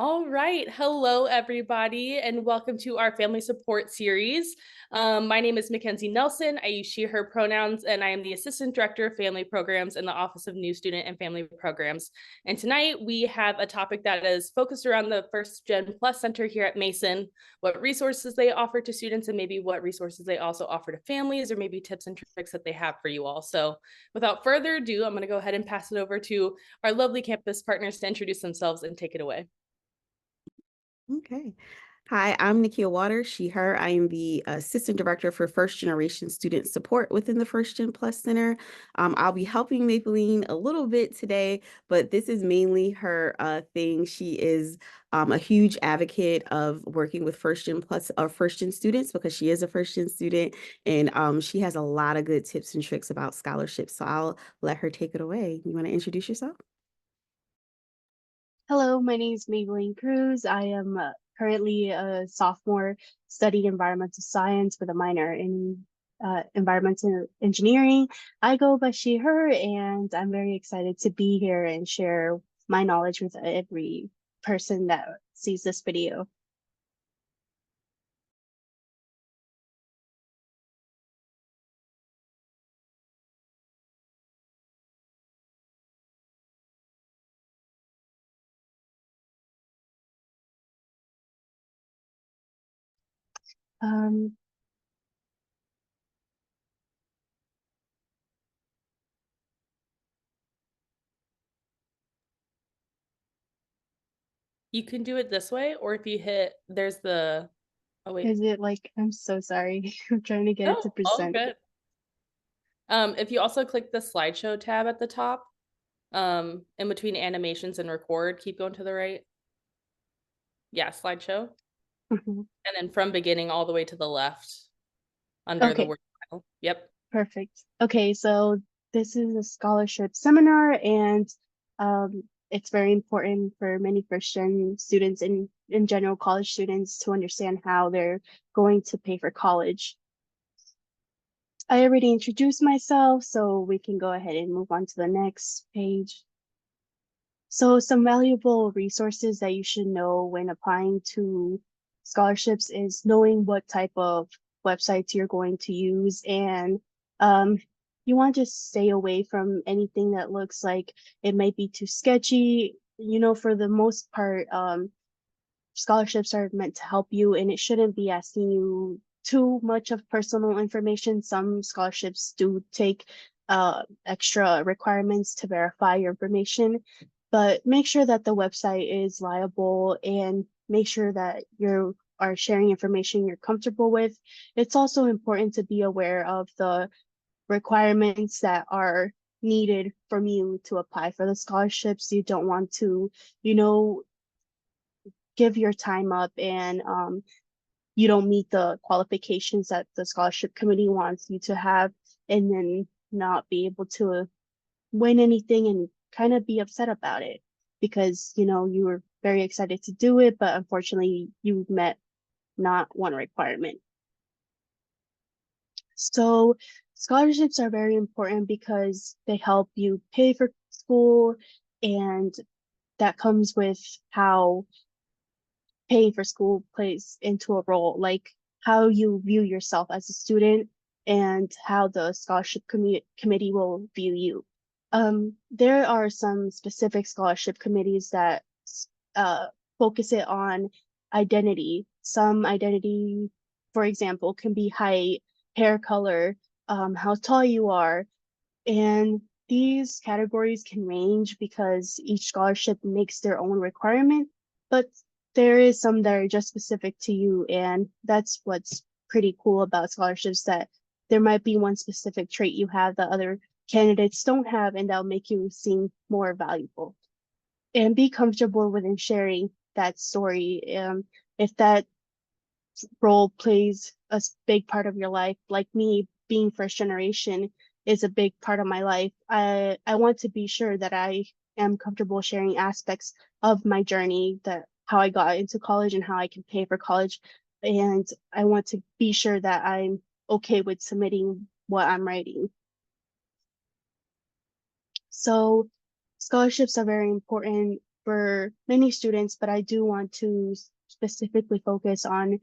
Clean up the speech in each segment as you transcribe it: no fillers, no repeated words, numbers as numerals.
All right. Hello, everybody, and welcome to our family support series. My name is Mackenzie Nelson. I use she, her pronouns, and I am the Assistant Director of Family Programs in the Office of New Student and Family Programs. And tonight we have a topic that is focused around the First Gen Plus Center here at Mason, what resources they offer to students, and maybe what resources they also offer to families, or maybe tips and tricks that they have for you all. So without further ado, I'm going to go ahead and pass it over to our lovely campus partners to introduce themselves and take it away. Okay. Hi, I'm Nikia Waters, she, her. I am the Assistant Director for First Generation Student Support within the First Gen Plus Center. I'll be helping Maybelline a little bit today, but this is mainly her thing. She is a huge advocate of working with First Gen Plus or First Gen students because she is a First Gen student, and she has a lot of good tips and tricks about scholarships. So I'll let her take it away. You want to introduce yourself? Hello, my name is Maybelline Cruz. I am currently a sophomore studying environmental science with a minor in environmental engineering. I go by she, her, and I'm very excited to be here and share my knowledge with every person that sees this video. Um, You can do it this way, or if you hit, there's the, oh wait, is it like, I'm so sorry. I'm trying to get it to no, all present. good. If you also click the slideshow tab at the top, in between animations and record, keep going to the right. Yeah, slideshow. Mhm. And then from beginning all the way to the left under the Okay, word file. Yep. perfect. Okay, so this is a scholarship seminar, and it's very important for many first-gen students and in general college students to understand how they're going to pay for college. I already introduced myself, so we can go ahead and move on to the next page. So some valuable resources that you should know when applying to scholarships is knowing what type of websites you're going to use, and um, you want to just stay away from anything that looks like it might be too sketchy. You know, for the most part, scholarships are meant to help you, and it shouldn't be asking you too much of personal information. Some scholarships do take extra requirements to verify your information, but make sure that the website is liable and make sure that you are sharing information you're comfortable with. It's also important to be aware of the requirements that are needed from you to apply for the scholarships. You don't want to, you know, give your time up and you don't meet the qualifications that the scholarship committee wants you to have, and then not be able to win anything and kind of be upset about it because you were very excited to do it, but unfortunately you met not one requirement. So scholarships are very important because they help you pay for school, and that comes with how paying for school plays into a role, like how you view yourself as a student and how the scholarship committee will view you. There are some specific scholarship committees that uh, focus it on identity. Some identity, for example, can be height, hair color, how tall you are, and these categories can range because each scholarship makes their own requirement, but there is some that are just specific to you. And that's what's pretty cool about scholarships, that there might be one specific trait you have that other candidates don't have, and that'll make you seem more valuable. And be comfortable within sharing that story. If that role plays a big part of your life. Like me, being first generation is a big part of my life. I want to be sure that I am comfortable sharing aspects of my journey, that how I got into college and how I can pay for college. And I want to be sure that I'm okay with submitting what I'm writing. So scholarships are very important. for many students, but I do want to specifically focus on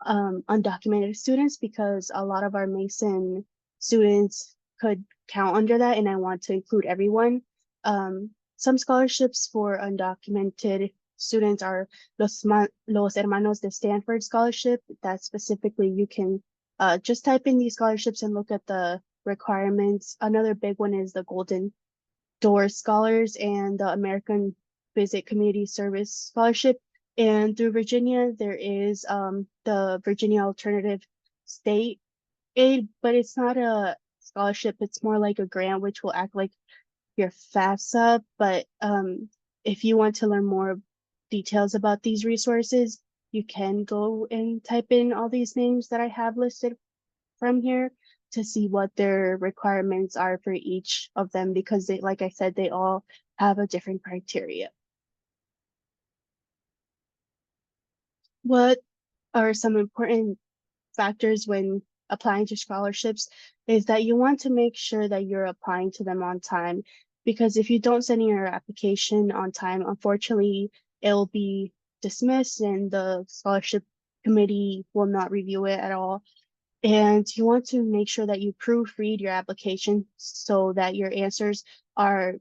undocumented students because a lot of our Mason students could count under that, and I want to include everyone. Some scholarships for undocumented students are Los Hermanos de Stanford Scholarship. That specifically you can just type in these scholarships and look at the requirements. Another big one is the Golden Door Scholars and the American Visit Community Service Scholarship. And through Virginia, there is the Virginia Alternative State Aid, but it's not a scholarship. It's more like a grant, which will act like your FAFSA. But if you want to learn more details about these resources, you can go and type in all these names that I have listed from here to see what their requirements are for each of them, because they, like I said, they all have a different criteria. What are some important factors when applying to scholarships is that you want to make sure that you're applying to them on time, because if you don't send in your application on time, unfortunately, it'll be dismissed and the scholarship committee will not review it at all. And you want to make sure that you proofread your application so that your answers are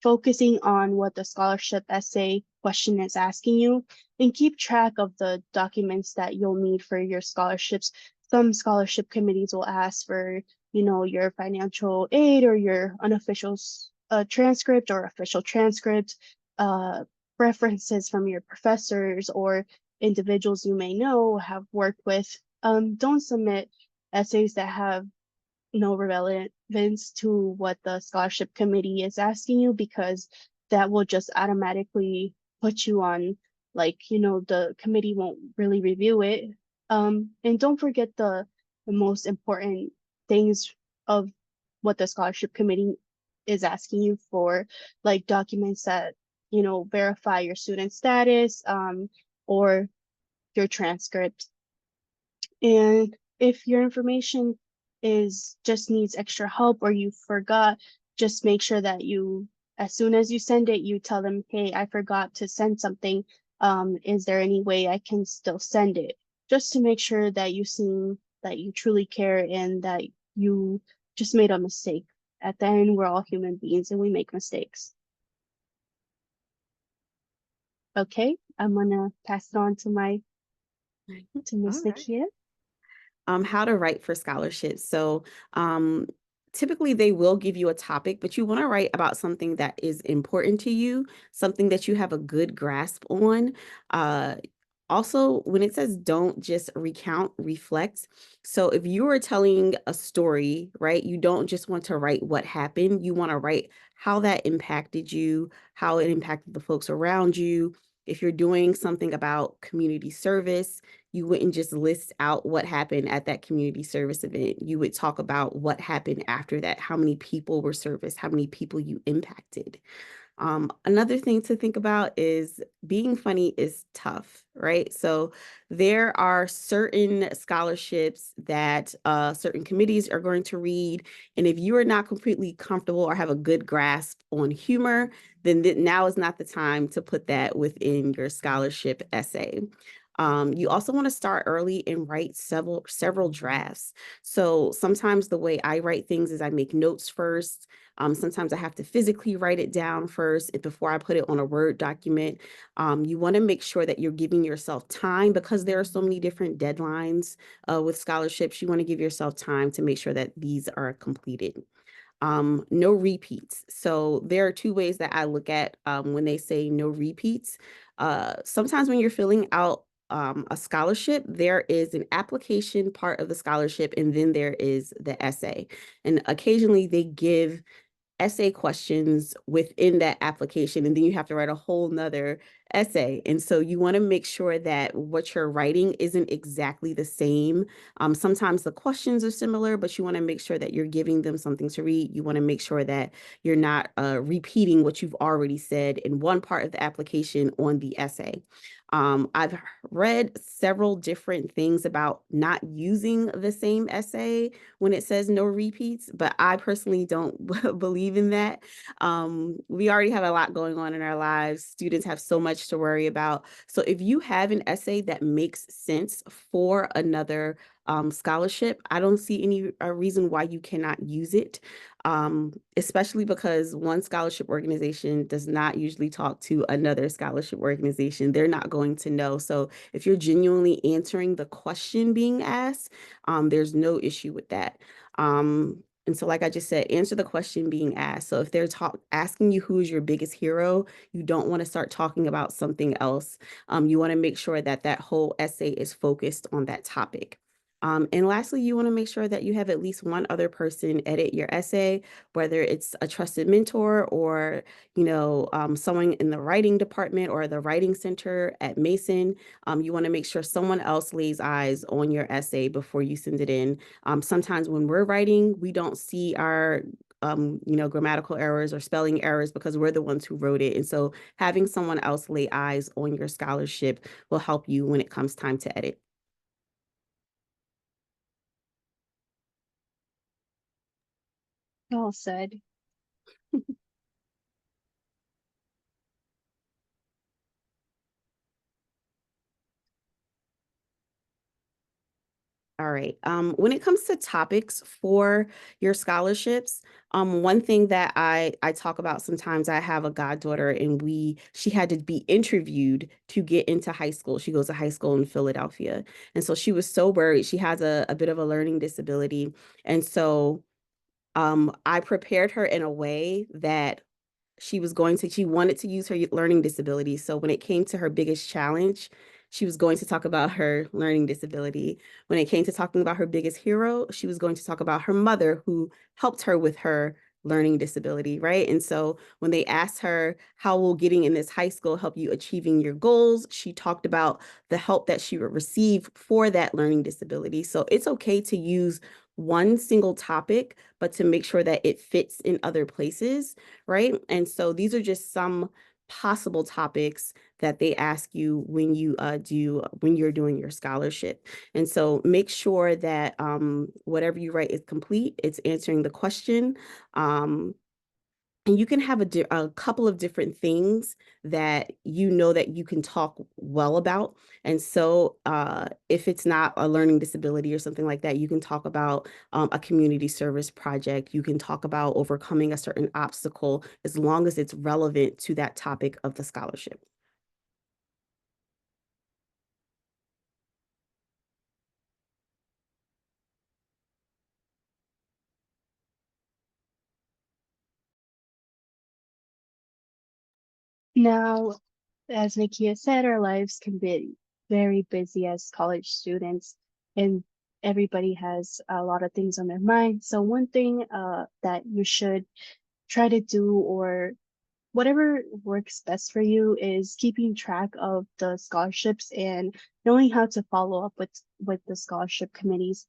focusing on what the scholarship essay question is asking you, and keep track of the documents that you'll need for your scholarships. Some scholarship committees will ask for, your financial aid or your unofficial transcript or official transcript, references from your professors or individuals you may know have worked with. Don't submit essays that have no relevance to what the scholarship committee is asking you, because that will just automatically put you on, the committee won't really review it. And don't forget the most important things of what the scholarship committee is asking you for, like documents that, verify your student status, or your transcript. And if your information just needs extra help or you forgot, just make sure that as soon as you send it, you tell them, hey, I forgot to send something. Is there any way I can still send it? Just to make sure that you seem that you truly care and that you just made a mistake. At the end, we're all human beings and we make mistakes. Okay, I'm gonna pass it on to Miss Nakia. How to write for scholarships. So typically they will give you a topic, but you want to write about something that is important to you, something that you have a good grasp on. Also, when it says don't just recount, reflect. So if you are telling a story, right, you don't just want to write what happened. You want to write how that impacted you, how it impacted the folks around you. If you're doing something about community service, you wouldn't just list out what happened at that community service event. You would talk about what happened after that, how many people were serviced, how many people you impacted. Another thing to think about is being funny is tough, right? So there are certain scholarships that certain committees are going to read. And if you are not completely comfortable or have a good grasp on humor, then now is not the time to put that within your scholarship essay. You also want to start early and write several drafts. So sometimes the way I write things is I make notes first. Sometimes I have to physically write it down first before I put it on a Word document. You want to make sure that you're giving yourself time, because there are so many different deadlines with scholarships. You want to give yourself time to make sure that these are completed. No repeats. So there are two ways that I look at when they say no repeats. Sometimes when you're filling out a scholarship, there is an application part of the scholarship, and then there is the essay. And occasionally they give essay questions within that application, and then you have to write a whole nother essay. And so you want to make sure that what you're writing isn't exactly the same. Sometimes the questions are similar, but you want to make sure that you're giving them something to read. You want to make sure that you're not repeating what you've already said in one part of the application on the essay. I've read several different things about not using the same essay when it says no repeats, but I personally don't believe believe in that. We already have a lot going on in our lives. Students have so much to worry about. So if you have an essay that makes sense for another scholarship, I don't see any reason why you cannot use it, especially because one scholarship organization does not usually talk to another scholarship organization. They're not going to know. So if you're genuinely answering the question being asked, there's no issue with that. And so, like I just said, answer the question being asked. So if they're asking you who is your biggest hero, you don't want to start talking about something else. You want to make sure that that whole essay is focused on that topic. And lastly, you want to make sure that you have at least one other person edit your essay, whether it's a trusted mentor or, someone in the writing department or the writing center at Mason. You want to make sure someone else lays eyes on your essay before you send it in. Sometimes when we're writing, we don't see our grammatical errors or spelling errors because we're the ones who wrote it. And so having someone else lay eyes on your scholarship will help you when it comes time to edit. Well said. All right. When it comes to topics for your scholarships, one thing that I talk about sometimes, I have a goddaughter and she had to be interviewed to get into high school. She goes to high school in Philadelphia. And so she was so worried. She has a bit of a learning disability. And so I prepared her in a way that she wanted to use her learning disability. So when it came to her biggest challenge, she was going to talk about her learning disability. When it came to talking about her biggest hero, she was going to talk about her mother who helped her with her learning disability, right? And so when they asked her, how will getting in this high school help you achieving your goals? She talked about the help that she would receive for that learning disability. So it's okay to use one single topic, but to make sure that it fits in other places, right? And so these are just some possible topics that they ask you when you're doing your scholarship. And so make sure that whatever you write is complete, it's answering the question. And you can have a couple of different things that that you can talk well about. And so if it's not a learning disability or something like that, you can talk about a community service project. You can talk about overcoming a certain obstacle as long as it's relevant to that topic of the scholarship. Now, as Nikia said, our lives can be very busy as college students, and everybody has a lot of things on their mind. So one thing that you should try to do, or whatever works best for you, is keeping track of the scholarships and knowing how to follow up with the scholarship committees.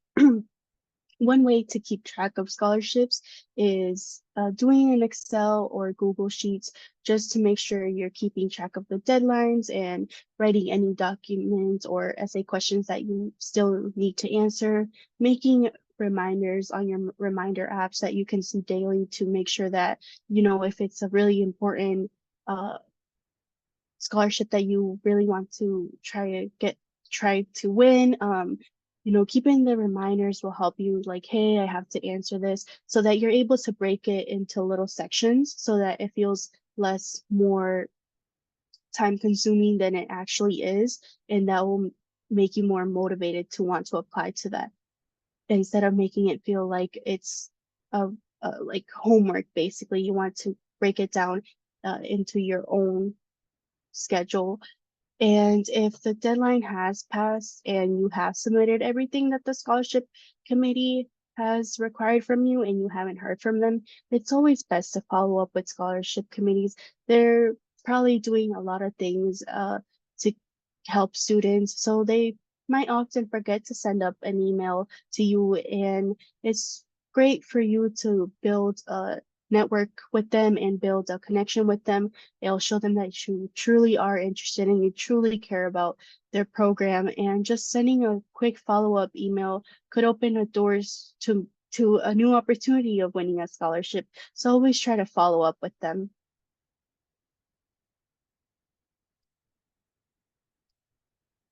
One way to keep track of scholarships is doing an Excel or Google Sheets, just to make sure you're keeping track of the deadlines and writing any documents or essay questions that you still need to answer, making reminders on your reminder apps that you can see daily to make sure that, if it's a really important uh, scholarship that you really want to try to win. Keeping the reminders will help you, like, hey, I have to answer this, so that you're able to break it into little sections so that it feels more time consuming than it actually is, and that will make you more motivated to want to apply to that, instead of making it feel like it's a, like homework. Basically, you want to break it down into your own schedule. And if the deadline has passed and you have submitted everything that the scholarship committee has required from you and you haven't heard from them, it's always best to follow up with scholarship committees. They're probably doing a lot of things to help students, so they might often forget to send up an email to you, and it's great for you to build a network with them and build a connection with them. It'll show them that you truly are interested and you truly care about their program. And just sending a quick follow-up email could open the doors to to a new opportunity of winning a scholarship. So always try to follow up with them.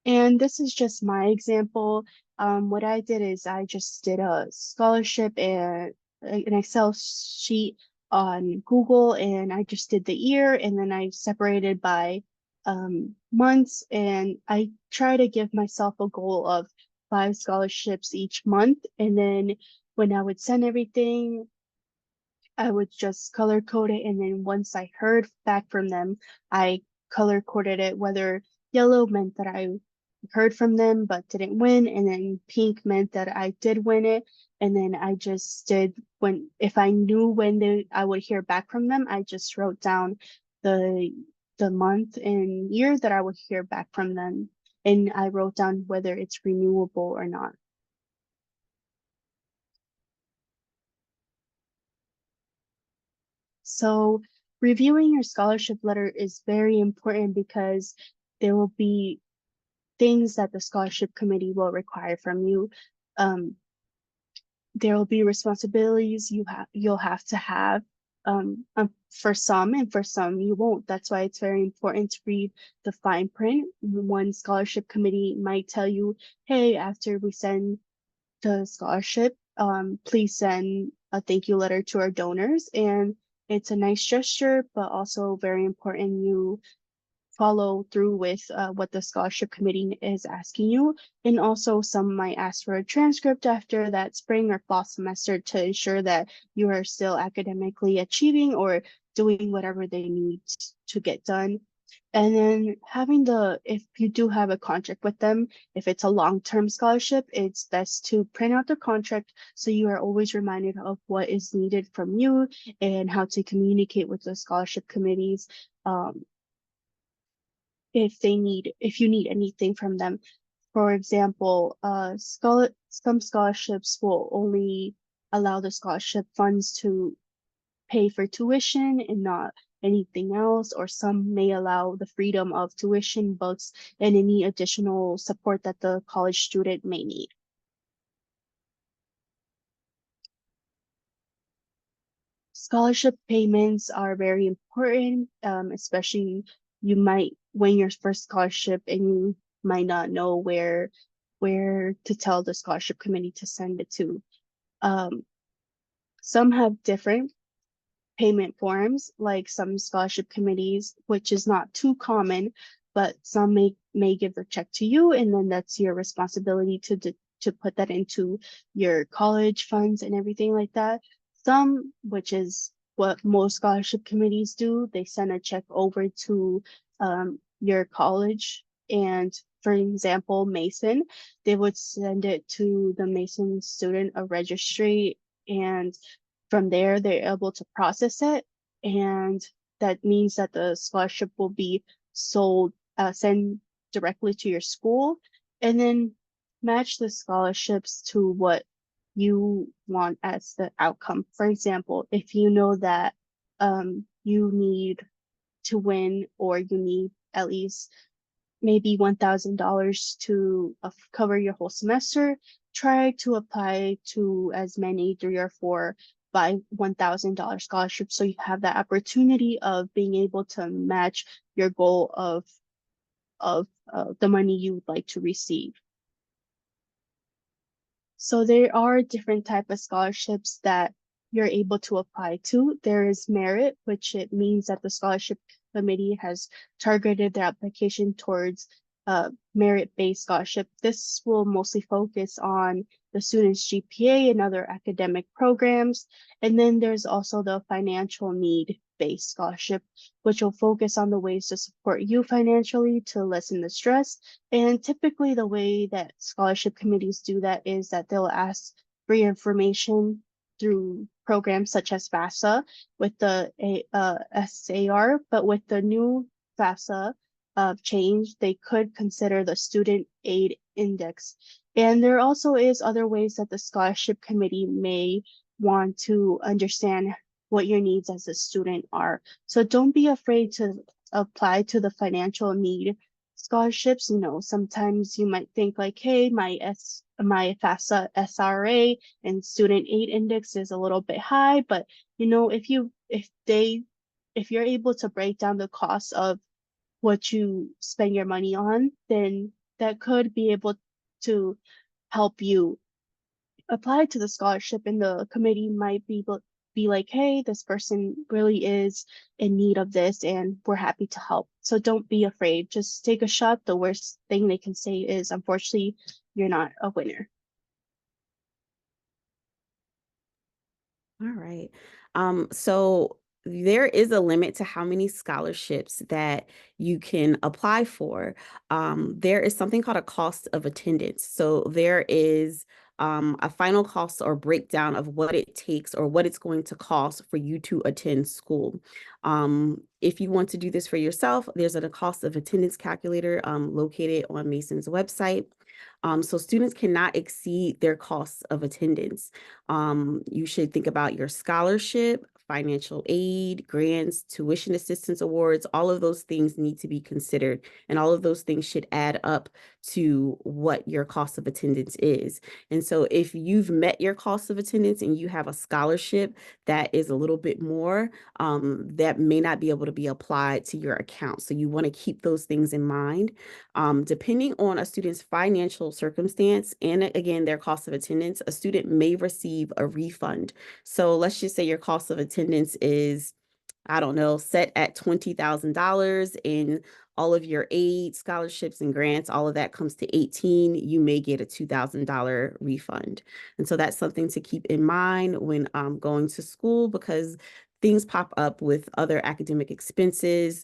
And this is just my example. What I did is I just did a scholarship and an Excel sheet on Google, and I just did the year, and then I separated by months, and I try to give myself a goal of 5 scholarships each month. And then when I would send everything, I would just color code it, and then once I heard back from them, I color coded it, whether yellow meant that I heard from them but didn't win, and then pink meant that I did win it. And then I just did, when if I knew when I would hear back from them, I just wrote down the month and year that I would hear back from them, and I wrote down whether it's renewable or not. So reviewing your scholarship letter is very important because there will be things that the scholarship committee will require from you. There will be responsibilities you'll have to have for some, and for some you won't. That's why it's very important to read the fine print. One scholarship committee might tell you, hey, after we send the scholarship, please send a thank you letter to our donors. And it's a nice gesture, but also very important you follow through with what the scholarship committee is asking you. And also some might ask for a transcript after that spring or fall semester to ensure that you are still academically achieving or doing whatever they need to get done. And then if you do have a contract with them, if it's a long-term scholarship, it's best to print out the contract so you are always reminded of what is needed from you and how to communicate with the scholarship committees. If you need anything from them. For example, some scholarships will only allow the scholarship funds to pay for tuition and not anything else, or some may allow the freedom of tuition, books, and any additional support that the college student may need. Scholarship payments are very important, especially you might win your first scholarship and you might not know where to tell the scholarship committee to send it to. Some have different payment forms, like some scholarship committees, which is not too common, but some may give the check to you, and then that's your responsibility to put that into your college funds and everything like that. Some, which is what most scholarship committees do, they send a check over to your college. And for example, Mason, they would send it to the Mason student of registry, and from there they're able to process it, and that means that the scholarship will be sent directly to your school, and then match the scholarships to what you want as the outcome. For example, if you know that you need to win, or you need at least maybe $1,000 to cover your whole semester, try to apply to as many 3 or 4 by $1,000 scholarships, so you have that opportunity of being able to match your goal of the money you would like to receive. So there are different type of scholarships that you're able to apply to. There is merit, which it means that the scholarship committee has targeted their application towards merit-based scholarship. This will mostly focus on the student's GPA and other academic programs. And then there's also the financial need-based scholarship, which will focus on the ways to support you financially to lessen the stress. And typically the way that scholarship committees do that is that they'll ask for your information through programs such as FAFSA with the SAR, but with the new FAFSA change, they could consider the student aid index. And there also is other ways that the scholarship committee may want to understand what your needs as a student are. So don't be afraid to apply to the financial need scholarships. Sometimes you might think like, hey, my FAFSA SRA and student aid index is a little bit high, but if you're able to break down the cost of what you spend your money on, then that could be able to help you apply to the scholarship, and the committee might be like, hey, this person really is in need of this and we're happy to help. So don't be afraid. Just take a shot. The worst thing they can say is, unfortunately, you're not a winner. All right. So there is a limit to how many scholarships that you can apply for. There is something called a cost of attendance. So there is a final cost or breakdown of what it takes or what it's going to cost for you to attend school. If you want to do this for yourself, there's a cost of attendance calculator located on Mason's website. So students cannot exceed their costs of attendance. You should think about your scholarship, financial aid, grants, tuition assistance awards. All of those things need to be considered, and all of those things should add up to what your cost of attendance is. And so if you've met your cost of attendance and you have a scholarship that is a little bit more, that may not be able to be applied to your account. So you want to keep those things in mind. Depending on a student's financial circumstance and again, their cost of attendance, a student may receive a refund. So let's just say your cost of attendance is, I don't know, set at $20,000 and all of your aid, scholarships, and grants, all of that comes to 18, you may get a $2,000 refund. And so that's something to keep in mind when going to school, because things pop up with other academic expenses.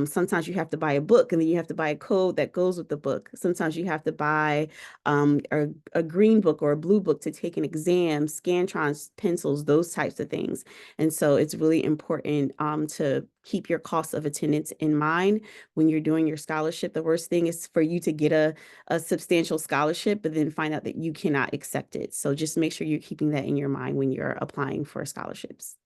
Sometimes you have to buy a book and then you have to buy a code that goes with the book. Sometimes you have to buy a green book or a blue book to take an exam, Scantrons, pencils, those types of things. And so it's really important to keep your cost of attendance in mind when you're doing your scholarship. The worst thing is for you to get a substantial scholarship, but then find out that you cannot accept it. So just make sure you're keeping that in your mind when you're applying for scholarships.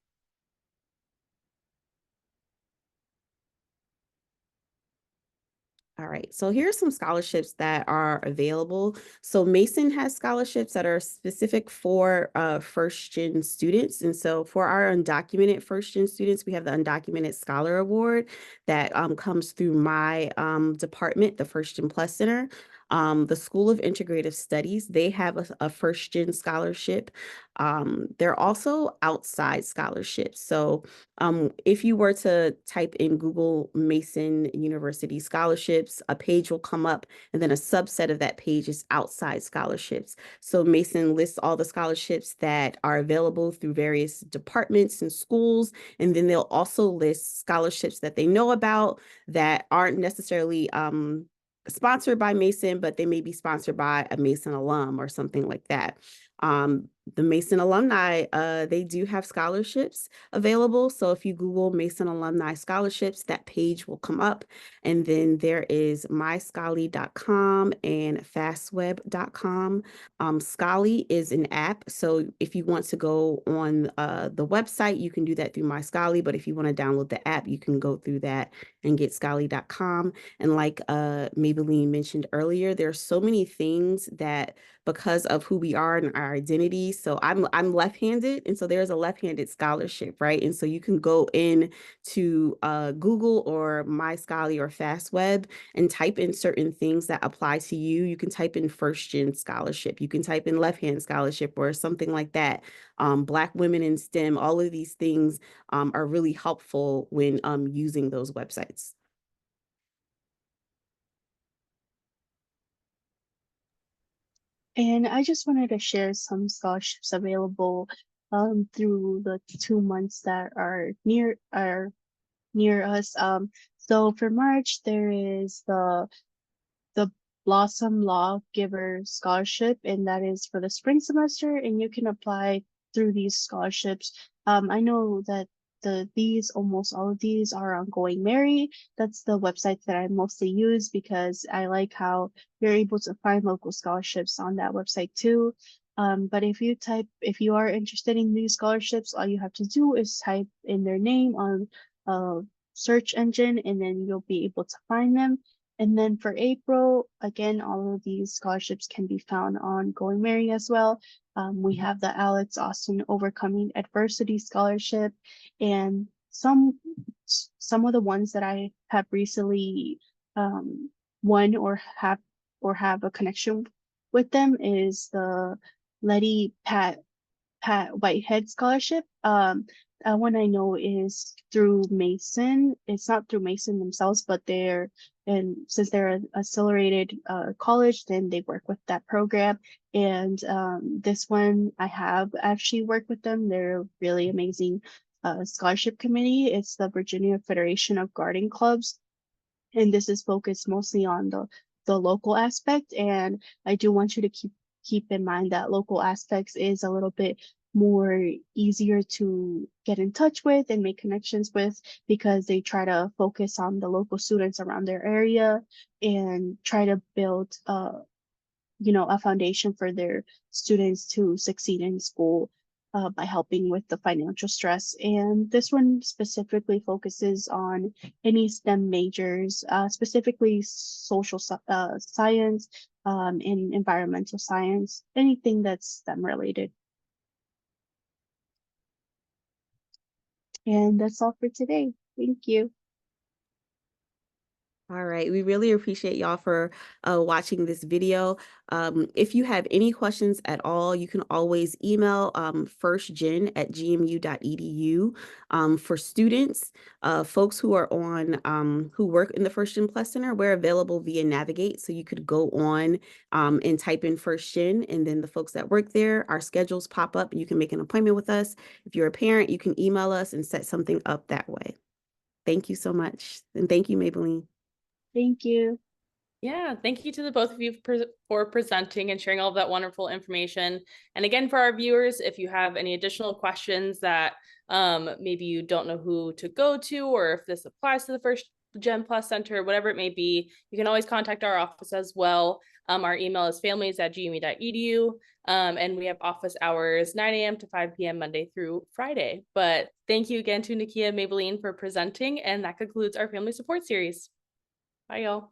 All right, so here are some scholarships that are available. So Mason has scholarships that are specific for first-gen students. And so for our undocumented first-gen students, we have the Undocumented Scholar Award that comes through my department, the First Gen Plus Center. The School of Integrative Studies, they have a first-gen scholarship. They're also outside scholarships. So if you were to type in Google Mason University scholarships, a page will come up, and then a subset of that page is outside scholarships. So Mason lists all the scholarships that are available through various departments and schools, and then they'll also list scholarships that they know about that aren't necessarily sponsored by Mason, but they may be sponsored by a Mason alum or something like that. The Mason alumni, they do have scholarships available. So if you Google Mason alumni scholarships, that page will come up. And then there is myscholy.com and fastweb.com. Scholy is an app. So if you want to go on the website, you can do that through MyScholy. But if you want to download the app, you can go through that and get scholy.com. And like Maybelline mentioned earlier, there are so many things that because of who we are and our identity. So I'm left-handed, and so there's a left-handed scholarship, right? And so you can go in to Google or MyScholy or FastWeb and type in certain things that apply to you. You can type in first-gen scholarship. You can type in left-hand scholarship or something like that. Black women in STEM, all of these things are really helpful when using those websites. And I just wanted to share some scholarships available through the 2 months that are near us. So for March, there is the Blossom Law Giver Scholarship, and that is for the spring semester, and you can apply through these scholarships. I know that almost all of these are on Going Merry. That's the website that I mostly use because I like how you're able to find local scholarships on that website too. But if you are interested in these scholarships, all you have to do is type in their name on a search engine, and then you'll be able to find them. And then for April, again, all of these scholarships can be found on Going Merry as well. We have the Alex Austin Overcoming Adversity Scholarship, and some of the ones that I have recently won or have a connection with them is the Letty Pat Whitehead Scholarship. That one I know is through Mason. It's not through Mason themselves, but since they're an accelerated college, then they work with that program. And this one I have actually worked with them. They're really amazing scholarship committee. It's the Virginia Federation of Garden Clubs, and this is focused mostly on the local aspect. And I do want you to keep in mind that local aspects is a little bit more easier to get in touch with and make connections with, because they try to focus on the local students around their area and try to build a foundation for their students to succeed in school by helping with the financial stress. And this one specifically focuses on any STEM majors, specifically social science and environmental science, anything that's STEM related. And that's all for today. Thank you. All right, we really appreciate y'all for watching this video. If you have any questions at all, you can always email firstgen@gmu.edu. For students, folks who are on who work in the First Gen Plus Center, we're available via Navigate, so you could go on and type in First Gen, and then the folks that work there, our schedules pop up, and you can make an appointment with us. If you're a parent, you can email us and set something up that way. Thank you so much, and thank you, Maybelline. Thank you. Yeah, thank you to the both of you for presenting and sharing all of that wonderful information. And again, for our viewers, if you have any additional questions that maybe you don't know who to go to, or if this applies to the First Gen Plus Center, whatever it may be, you can always contact our office as well. Our email is families@gmu.edu, and we have office hours 9 a.m. to 5 p.m. Monday through Friday. But thank you again to Nakia and Maybelline for presenting, and that concludes our family support series. Bye, y'all.